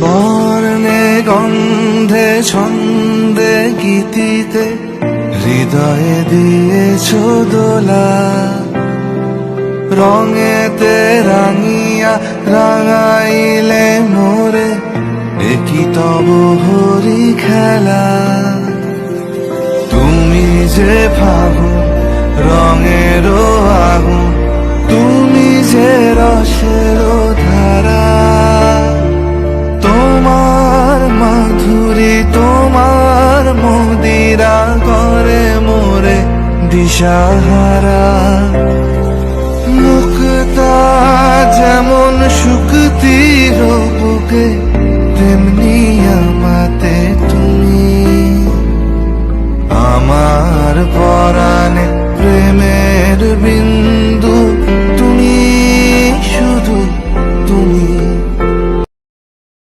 বর্ণে গন্ধে ছন্দে গীতিতে হৃদয়ে দিয়েছ দোলা, রঙেতে রাঙিয়া রাঙাইলে মোরে একই তব হরি খেলা। তুমি যে ফাগুন রঙেরও আগুন, তুমি যে রসেরও ধারা, তোমার মাধুরী তোমার মদিরা করে মোরে দিশাহারা। মুক্তা যেমন শুকতির বুকে তেমনি